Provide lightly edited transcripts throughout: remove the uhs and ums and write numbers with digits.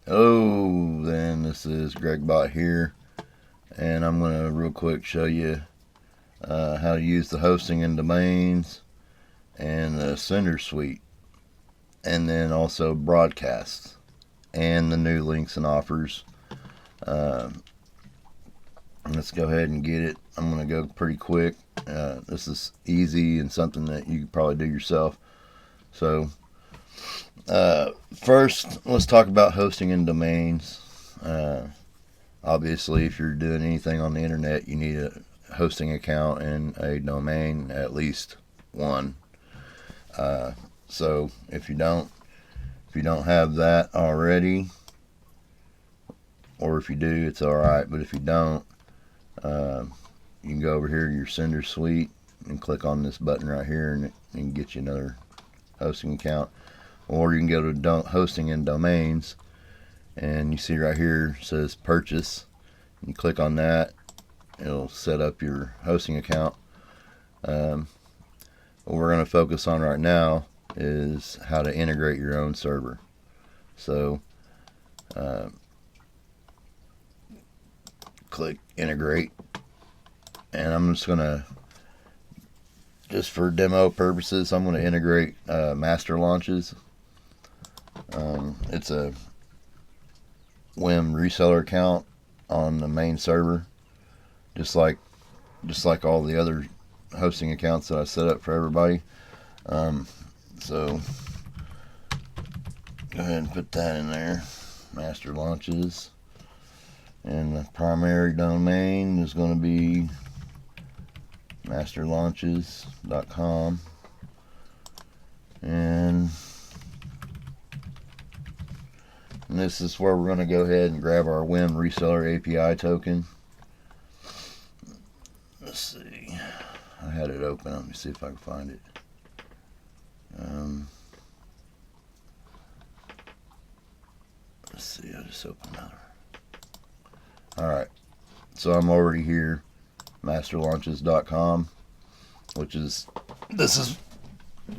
Hello, then this is GregBot here, and I'm going to real quick show you how to use the hosting and domains and the sender suite, and then also broadcasts and the new links and offers. Let's go ahead and get it. I'm going to go pretty quick. This is easy and something that you could probably do yourself. So first, let's talk about hosting and domains. Obviously, if you're doing anything on the internet, you need a hosting account and a domain, at least one. So if you don't have that already, or if you do, it's all right. But if you don't, you can go over here to your sender suite and click on this button right here, and it can get you another hosting account. Or you can go to hosting and domains, and you see right here it says purchase. You click on that, it'll set up your hosting account. What we're going to focus on right now is how to integrate your own server. So click integrate, and I'm just going to, just for demo purposes, I'm going to integrate master launches. It's a WHM reseller account on the main server, just like all the other hosting accounts that I set up for everybody. So go ahead and put that in there, master launches, and the primary domain is going to be masterlaunches.com, and this is where we're going to go ahead and grab our WHM reseller API token. Let's see, I had it open. Let me see if I can find it. Let's see, I just opened another. Alright, so I'm already here, masterlaunches.com, which is, this is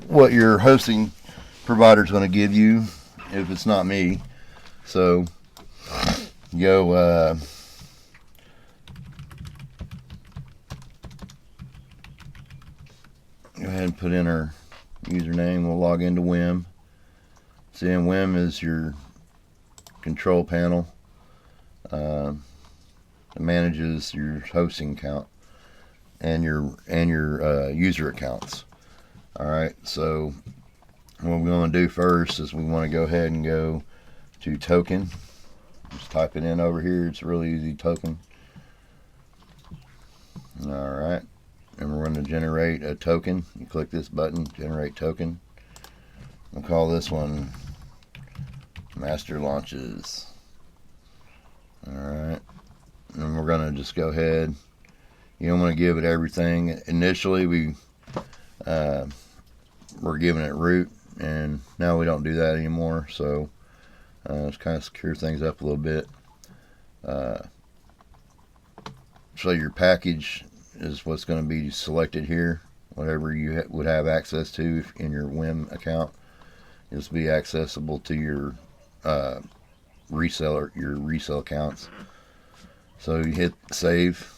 what your hosting provider is going to give you if it's not me. So go ahead and put in our username. We'll log into WHM. See, WHM is your control panel. It manages your hosting account and your user accounts. All right, so what we're going to do first is we want to go ahead and go to token. Just type it in over here. It's really easy, token. All right, and we're going to generate a token. You click this button, generate token. We'll call this one master launches. All right, and we're going to just go ahead. You don't want to give it everything. Initially, we're giving it root, and now we don't do that anymore. So let's kind of secure things up a little bit. So your package is what's going to be selected here. Whatever you would have access to in your WHM account is be accessible to your resale accounts. So you hit save.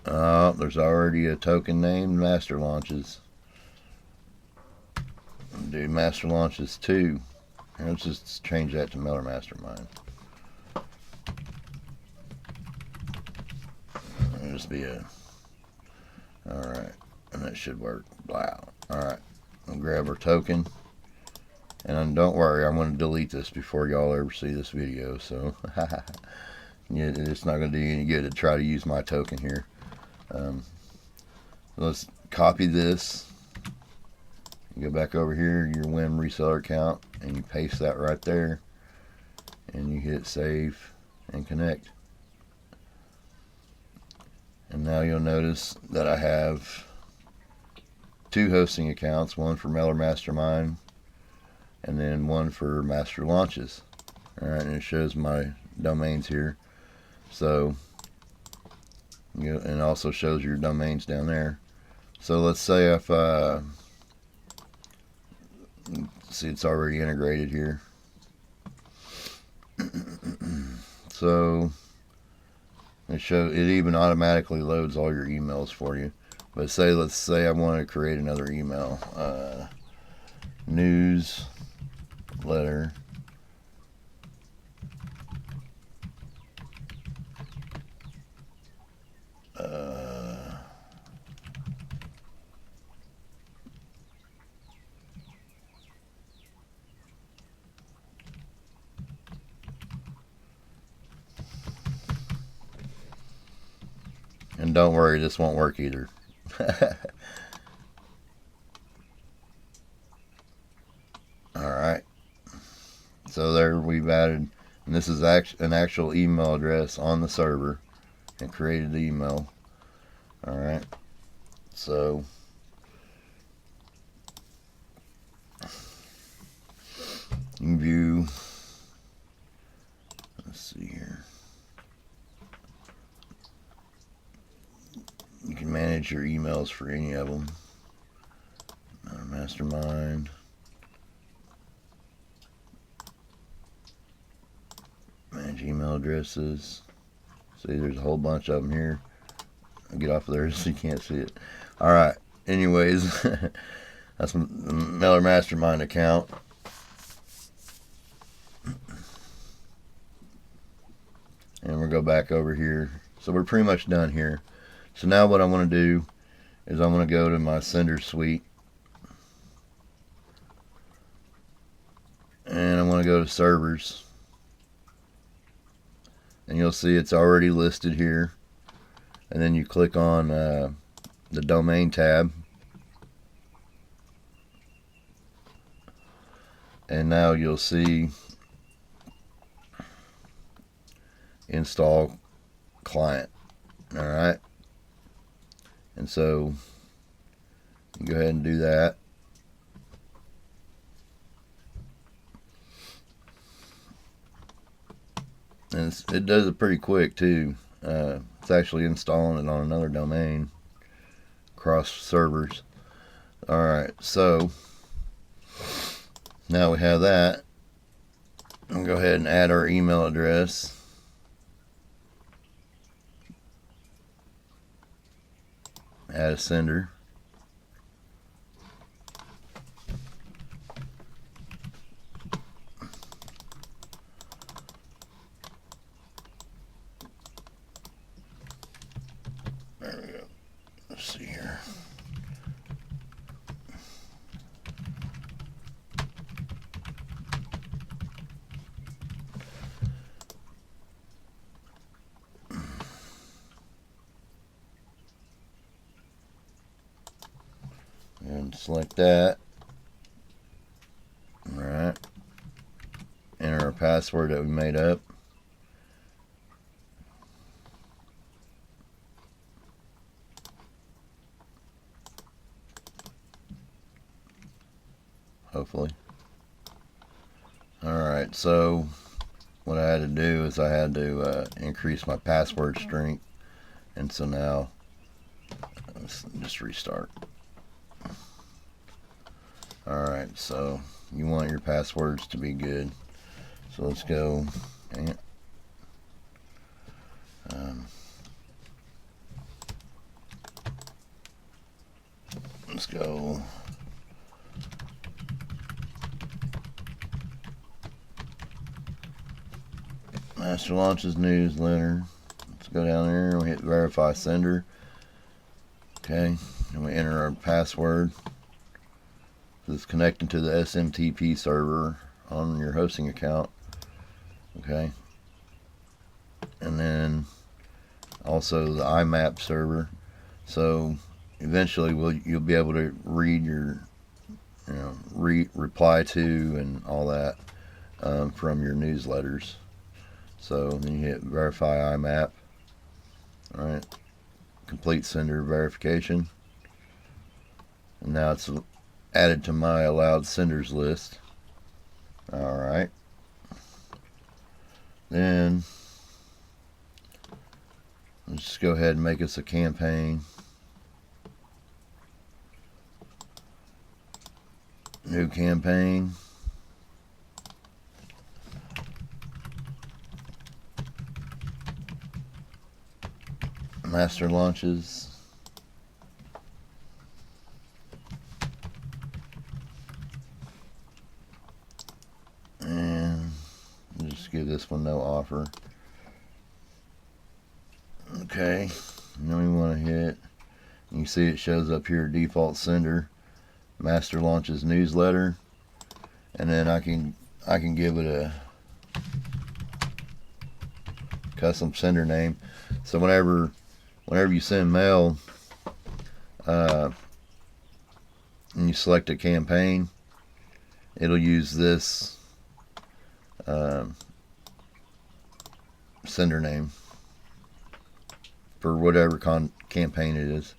There's already a token named Master Launches. Do Master Launches 2. Let's just change that to Miller Mastermind. It'll just be a, alright, and that should work. Wow. Alright, we'll grab our token, and don't worry, I'm going to delete this before y'all ever see this video, so yeah, it's not going to do you any good to try to use my token here. Let's copy this. You go back over here, your WHM reseller account, and you paste that right there, and you hit save and connect. And now you'll notice that I have two hosting accounts, one for Mailer Mastermind and then one for Master Launches. Alright, and it shows my domains here. So, and it also shows your domains down there. So let's say if See, it's already integrated here. So it even automatically loads all your emails for you. But let's say I want to create another email, newsletter. And don't worry, this won't work either. Alright. So there we've added, and this is an actual email address on the server and created the email. Alright. So you can view, let's see here. You can manage your emails for any of them. Mastermind. Manage email addresses. See, there's a whole bunch of them here. I'll get off of there so you can't see it. Alright, anyways, that's the Mailer Mastermind account. And we'll go back over here. So we're pretty much done here. So now what I want to do is I want to go to my sender suite. And I want to go to servers. And you'll see it's already listed here. And then you click on the domain tab. And now you'll see install client. Alright. And so you go ahead and do that. And it does it pretty quick too. It's actually installing it on another domain across servers. Alright, so now we have that. I'll go ahead and add our email address. Add a sender. There we go. Let's see here. And select that. Alright. Enter our password that we made up. Hopefully. Alright, so what I had to do is I had to increase my password strength. And so now, let's just restart. Alright, so you want your passwords to be good. So let's go. Let's go. Master launches newsletter. Let's go down there and we hit verify sender. Okay, and we enter our password. It's connecting to the SMTP server on your hosting account. Okay, and then also the IMAP server. So eventually you'll be able to read your reply to and all that from your newsletters. So then you hit verify IMAP. All right, complete sender verification, and now it's added to my allowed senders list. Alright. Then let's just go ahead and make us a campaign. New campaign. master launches. And just give this one no offer. Okay, and then we want to hit, you see it shows up here, default sender, master launches newsletter, and then I can give it a custom sender name. So whenever you send mail, and you select a campaign, it'll use this sender name for whatever campaign it is.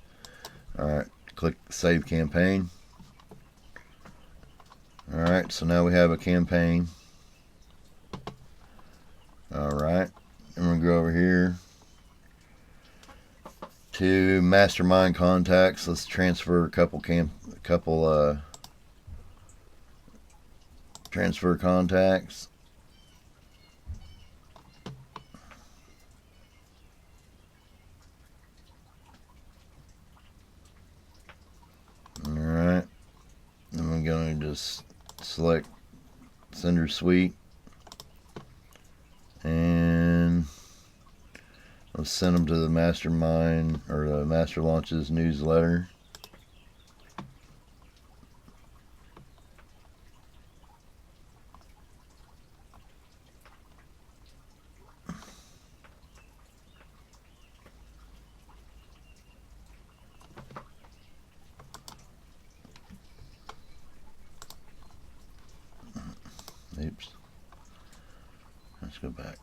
Alright, click save campaign. Alright, so now we have a campaign. Alright, and we're going to go over here to Mastermind contacts. Let's transfer a couple transfer contacts. Alright, then we're going to just select sender suite, and let's send them to the Mastermind or the Master Launches newsletter. Oops. Let's go back.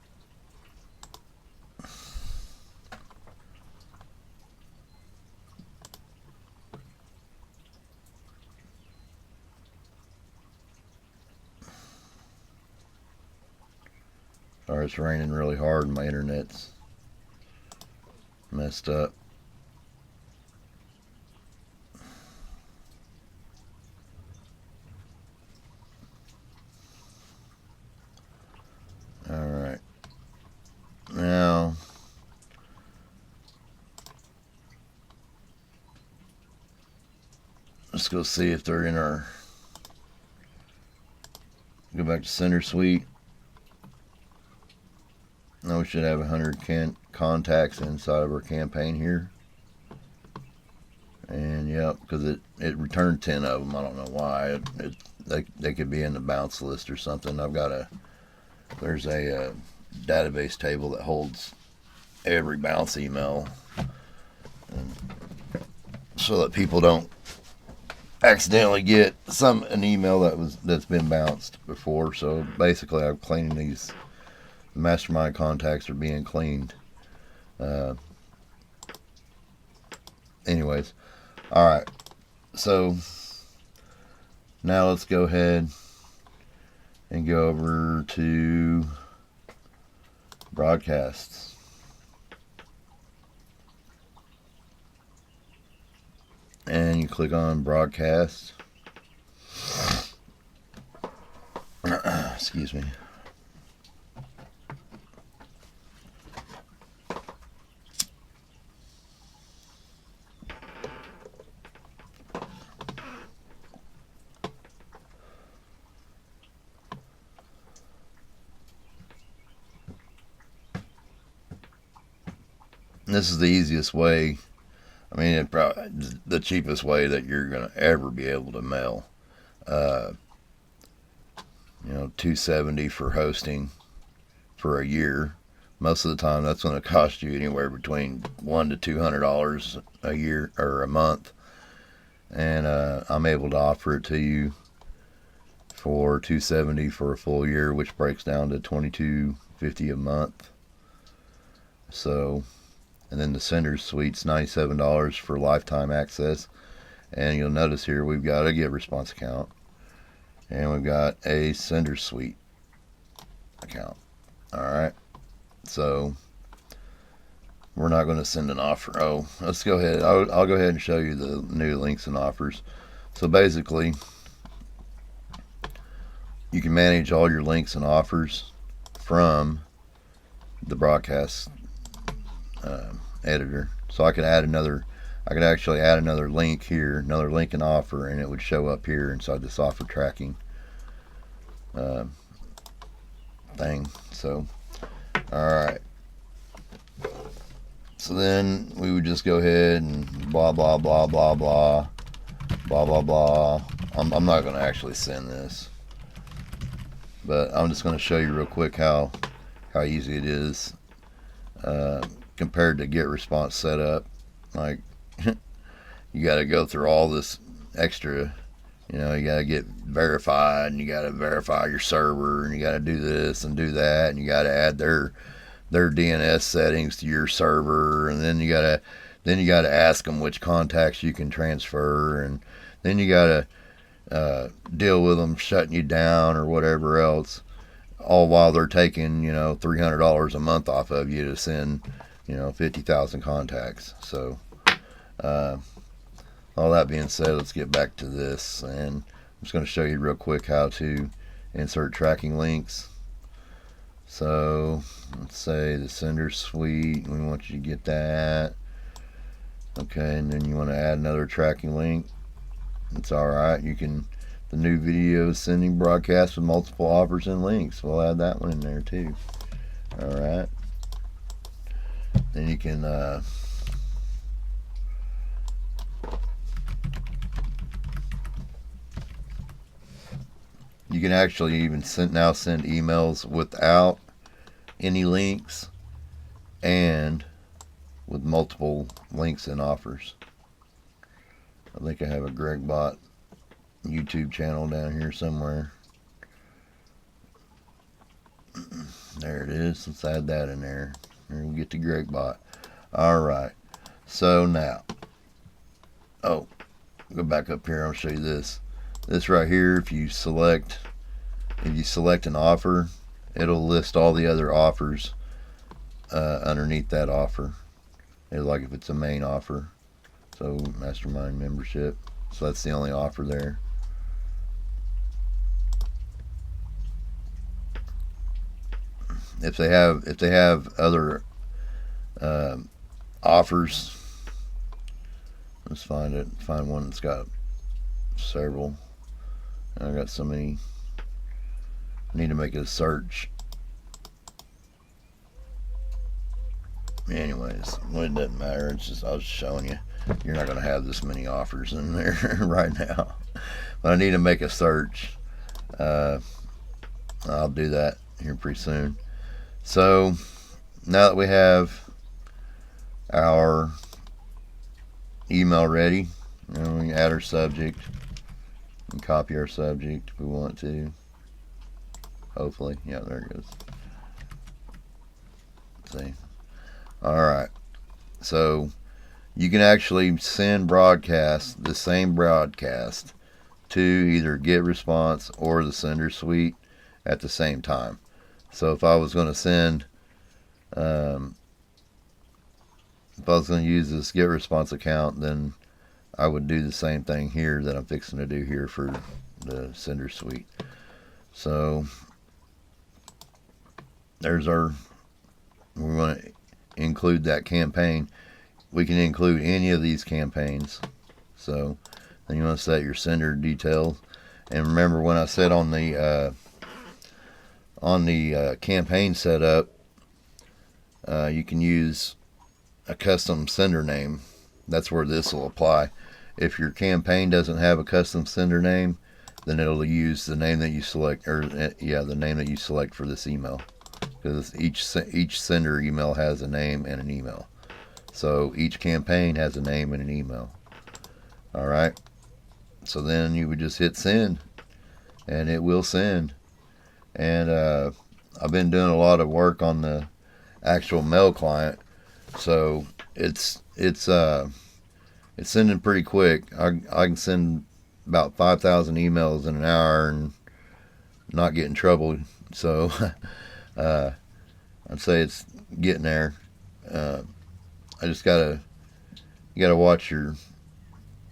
Sorry, it's raining really hard and my internet's messed up. Alright, now let's go see if they're in our, go back to sender suite. Now we should have 100 contacts inside of our campaign here. And yep, because it returned 10 of them. I don't know why. They could be in the bounce list or something. I've got there's a database table that holds every bounce email, and so that people don't accidentally get an email that's been bounced before. So basically, I'm cleaning these. The Mastermind contacts are being cleaned. Anyways, all right. So now let's go ahead and go over to broadcasts. And you click on broadcast. Excuse me. This is the easiest way. I mean, it's probably the cheapest way that you're going to ever be able to mail. $270 for hosting for a year. Most of the time, that's going to cost you anywhere between $100 to $200 a year or a month. And I'm able to offer it to you for $270 for a full year, which breaks down to $22.50 a month. So. And then the sender suite's $97 for lifetime access. And you'll notice here we've got a get response account. And we've got a sender suite account. Alright. So we're not going to send an offer. Oh, let's go ahead. I'll go ahead and show you the new links and offers. So basically, you can manage all your links and offers from the broadcast editor. So I could actually add another link here, another link and offer, and it would show up here inside this offer tracking thing. So, alright. So then we would just go ahead and blah, blah, blah, blah, blah, blah, blah, blah. I'm not going to actually send this, but I'm just going to show you real quick how easy it is compared to get response setup. Like, you got to go through all this extra, you got to get verified, and you got to verify your server, and you got to do this and do that, and you got to add their DNS settings to your server, and then you got to ask them which contacts you can transfer, and then you got to deal with them shutting you down or whatever else, all while they're taking $300 a month off of you to send 50,000 contacts. So all that being said, let's get back to this, and I'm just going to show you real quick how to insert tracking links. So let's say the sender suite, we want you to get that. Okay, and then you want to add another tracking link. It's alright. The new video is sending broadcasts with multiple offers and links. We'll add that one in there too. Alright. Then you can actually even send emails without any links and with multiple links and offers. I think I have a GregBot YouTube channel down here somewhere. There it is. Let's add that in there. And we'll get to GregBot. Alright. So now, go back up here. I'll show you this. This right here, if you select an offer, it'll list all the other offers underneath that offer. It's like if it's a main offer. So Mastermind membership. So that's the only offer there. If they have other offers, let's find one that's got several. I got so many. I need to make a search. Anyways, well, it doesn't matter. It's just I was showing you. You're not going to have this many offers in there right now. But I need to make a search. I'll do that here pretty soon. So now that we have our email ready, we can add our subject and copy our subject if we want to. Hopefully, yeah, there it goes. See. Alright, so you can actually send the same broadcast to either GetResponse or the sender suite at the same time. So if I was going to send, if I was going to use this GetResponse account, then I would do the same thing here that I'm fixing to do here for the sender suite. So we want to include that campaign. We can include any of these campaigns. So then you want to set your sender details, and remember when I said on the campaign setup, you can use a custom sender name. That's where this will apply. If your campaign doesn't have a custom sender name, then it'll use the name that you select, the name that you select for this email, because each sender email has a name and an email. So each campaign has a name and an email. Alright, so then you would just hit send, and it will send. And I've been doing a lot of work on the actual mail client, so it's sending pretty quick. I can send about 5,000 emails in an hour and not get in trouble. So I'd say it's getting there. I just you gotta watch your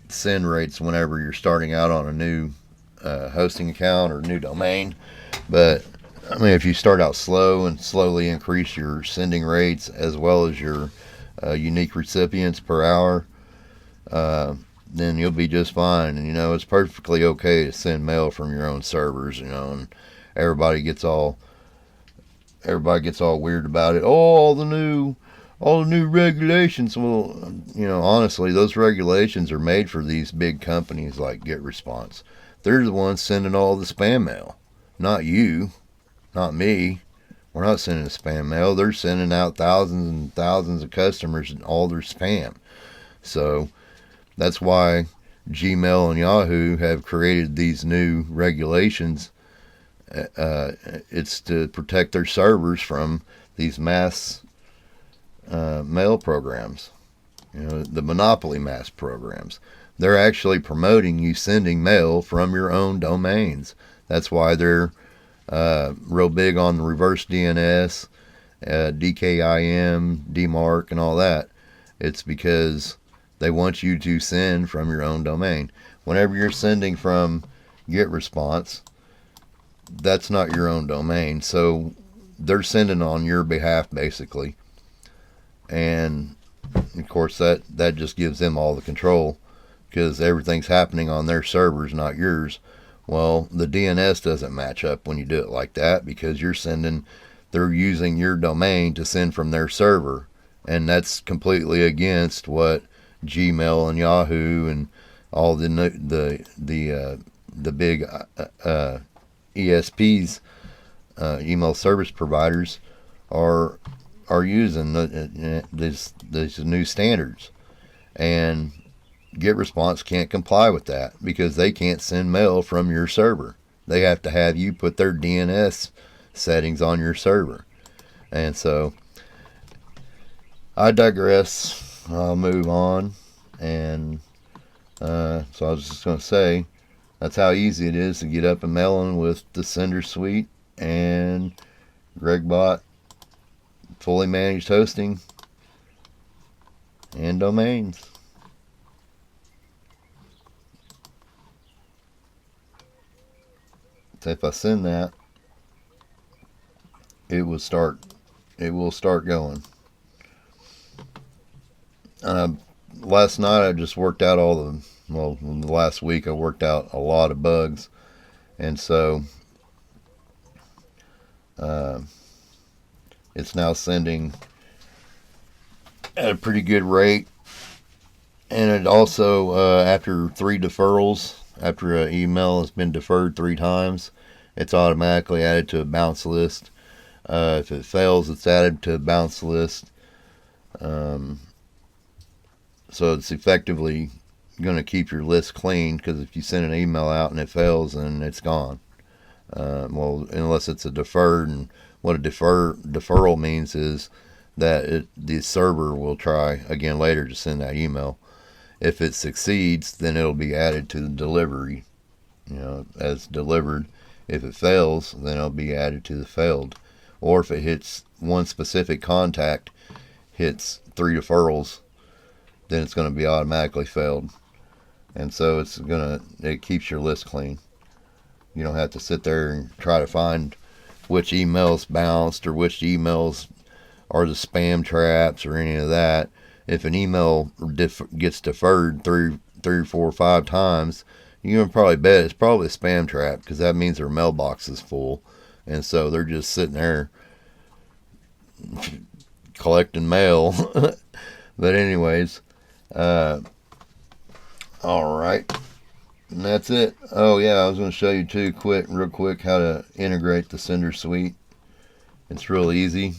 send rates whenever you're starting out on a new hosting account or new domain. But I mean, if you start out slow and slowly increase your sending rates as well as your unique recipients per hour, then you'll be just fine. And it's perfectly okay to send mail from your own servers. And everybody gets all weird about it. Oh, all the new regulations. Well, honestly, those regulations are made for these big companies like GetResponse. They're the ones sending all the spam mail, not you, not me. We're not sending spam mail. They're sending out thousands and thousands of customers and all their spam. So that's why Gmail and Yahoo have created these new regulations. It's to protect their servers from these mass mail programs, the monopoly mass programs. They're actually promoting you sending mail from your own domains. That's why they're real big on the reverse DNS, DKIM, DMARC, and all that. It's because they want you to send from your own domain. Whenever you're sending from GetResponse, that's not your own domain. So they're sending on your behalf, basically. And, of course, that just gives them all the control because everything's happening on their servers, not yours. Well, the DNS doesn't match up when you do it like that because they're using your domain to send from their server. And that's completely against what Gmail and Yahoo and all the big ESPs, email service providers, are using these new standards. And GetResponse can't comply with that because they can't send mail from your server. They have to have you put their DNS settings on your server. And so I digress. I'll move on. And so I was just going to say that's how easy it is to get up and mailing with the Sender Suite and GregBot, fully managed hosting and domains. So if I send that, it will start going. Last night I just worked out the last week I worked out a lot of bugs, and so it's now sending at a pretty good rate. And it also, after 3 deferrals, after an email has been deferred 3 times, it's automatically added to a bounce list. If it fails, it's added to a bounce list. So it's effectively going to keep your list clean, because if you send an email out and it fails, then it's gone. Well, unless it's a deferred, and what a deferral means is that the server will try again later to send that email. If it succeeds, then it'll be added to the delivery, as delivered. If it fails, then it'll be added to the failed. Or if it hits one specific contact, hits 3 deferrals, then it's going to be automatically failed. And so it keeps your list clean. You don't have to sit there and try to find which emails bounced or which emails are the spam traps or any of that. If an email gets deferred 3, 4, 5 times, you can probably bet it's probably a spam trap, because that means their mailbox is full. And so they're just sitting there collecting mail. But anyways, all right. And that's it. Oh yeah, I was going to show you too, real quick, how to integrate the Sender Suite. It's real easy.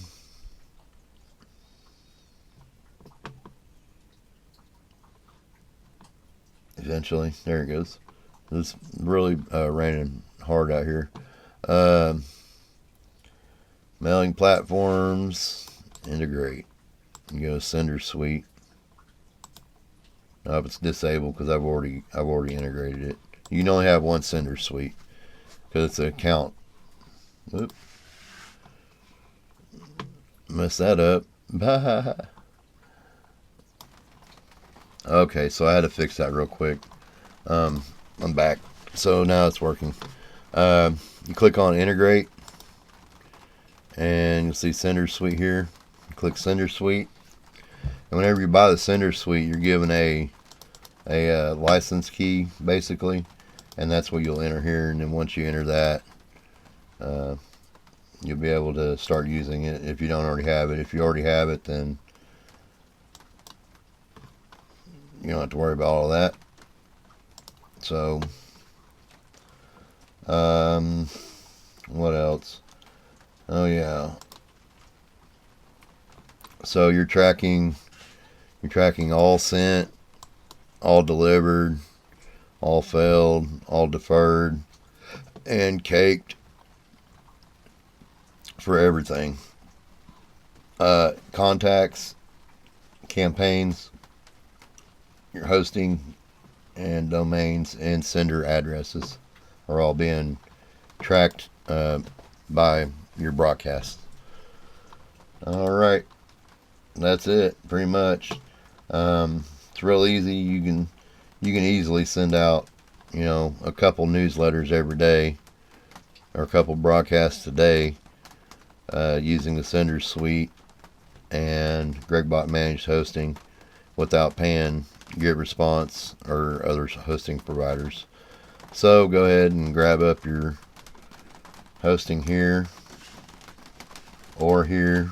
Eventually, there it goes. It's really raining hard out here. Mailing platforms, integrate. You go to Sender Suite. If it's disabled, because I've already integrated it. You can only have one Sender Suite because it's an account. Oop. Mess that up. Okay, so I had to fix that real quick. I'm back. So now it's working. You click on integrate, and you'll see Sender Suite here. You click Sender Suite, And whenever you buy the sender suite, you're given a license key, basically, and that's what you'll enter here. And then once you enter that, you'll be able to start using it if you don't already have it. If you already have it, then you don't have to worry about all that. So, what else? Oh yeah. So you're tracking all sent, all delivered, all failed, all deferred, and caked for everything. Contacts, campaigns, your hosting and domains, and sender addresses are all being tracked by your broadcast. All right, that's it, pretty much. It's real easy. You can easily send out, a couple newsletters every day, or a couple broadcasts a day, using the sender suite and GregBot managed hosting without paying GetResponse or other hosting providers. So go ahead and grab up your hosting here or here,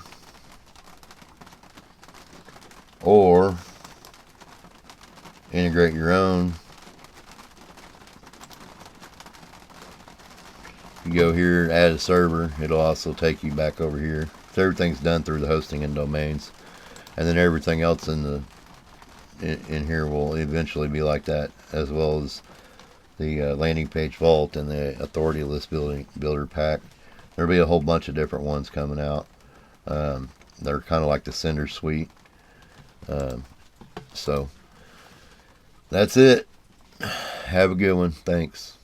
or integrate your own. You go here, add a server, it'll also take you back over here. So everything's done through the hosting and domains, and then everything else in here will eventually be like that, as well as the landing page vault and the authority list builder pack. There'll be a whole bunch of different ones coming out. They're kind of like the sender suite. So that's it. Have a good one. Thanks.